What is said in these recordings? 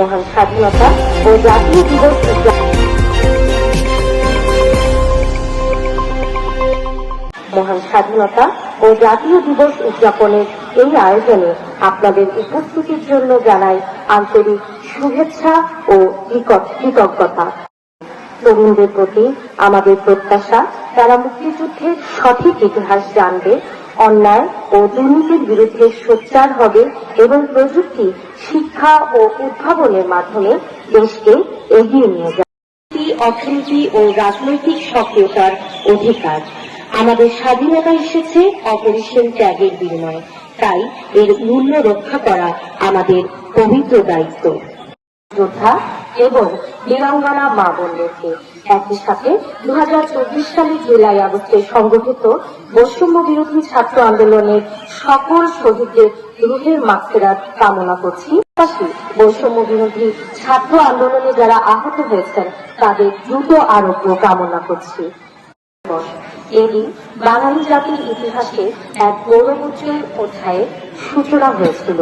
মহান স্বাধীনতা ও জাতীয় দিবস উদযাপনের এই আয়োজনে আপনাদের উপস্থিতির জন্য জানাই আন্তরিক শুভেচ্ছা ও কৃতজ্ঞতা। তরুণদের প্রতি আমাদের প্রত্যাশা, তারা মুক্তিযুদ্ধের সঠিক ইতিহাস জানবে, অন্যায় ও দুর্নীতির বিরুদ্ধে সোচ্চার হবে এবং প্রযুক্তি, শিক্ষা ও উদ্ভাবনের মাধ্যমে দেশকে এগিয়ে নিয়ে যাবে। অর্থনীতি ও রাজনৈতিক সক্রিয়তার অধিকার। আমাদের স্বাধীনতা এসেছে অপরিসীম ত্যাগের বিনিময়ে, তাই এর মূল্য রক্ষা করা আমাদের পবিত্র দায়িত্ব। যোদ্ধা এবং বীরাঙ্গনা মা বোনদেরকে একই সাথে 2024 সালের জুলাই আগস্টে সংগঠিত বৈষম্য বিরোধী ছাত্র আন্দোলনের সকল শহীদদের রুহের মাগফিরাত কামনা করছি। পাশাপাশি বৈষম্য বিরোধী ছাত্র আন্দোলনে যারা আহত হয়েছেন তাদের দ্রুত আরোগ্য কামনা করছি। এদিন বাঙালি জাতির ইতিহাসে এক গৌরবোজ্জ্বল অধ্যায়ের সূচনা হয়েছিল।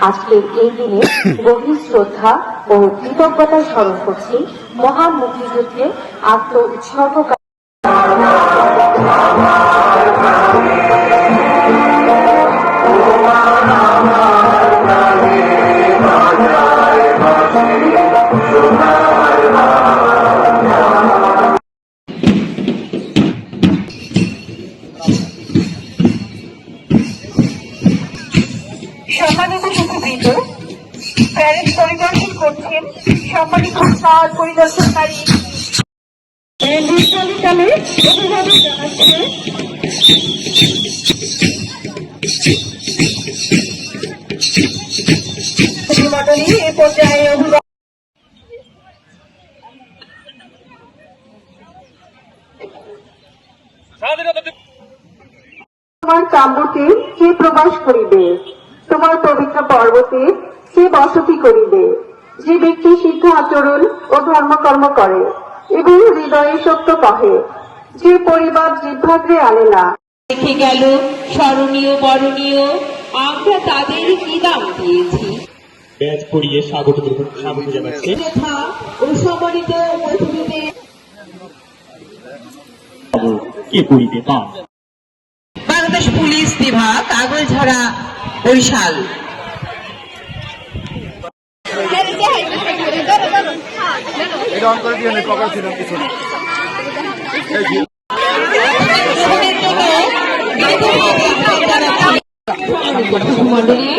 আজকের এই দিনে গভীর শ্রদ্ধা ও কৃতজ্ঞতা স্মরণ করছি মহান মুক্তিযুদ্ধে আত্ম উৎসর্গকারী সম্মানিত শিক্ষাবৃন্দ, প্যারেড পরিদর্শন করছেন সম্মানিত স্থান পরিদর্শনকারী বিশ্ববিদ্যালয়ে অভিভাবক জানাচ্ছে মন্ডলী এ পর্যায়ে অভিভাবক তোমার কাম্যতে কে প্রবাস করিবে, তোমার পবিত্র পর্বতে সে বসতি করিবে। যে ব্যক্তি সিদ্ধ আচরণ ও ধর্মকর্ম করে এবং হৃদয়ে সত্য কহে, যে পরিবার জিহ্বাগ্রে আনে না। দেখে গেল স্মরণীয় বরণীয়, আমরা তাদের কি দাম দিয়েছি। ব্যাজ পরিয়ে স্বাগত জানাচ্ছি ও সম্মানিত অতিথিদের কি করিবে তা। বাংলাদেশ পুলিশ বিভাগ, আগলঝাড়া, বরিশাল। মন্ডলী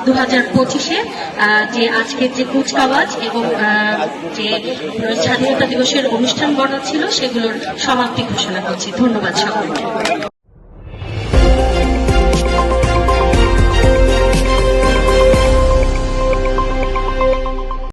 2025-এ যে আজকের যে কুচকাওয়াজ এবং যে স্বাধীনতা দিবসের অনুষ্ঠান বর্ণনা ছিল সেগুলোর সমাপ্তি ঘোষণা করছি। ধন্যবাদ সকলকে।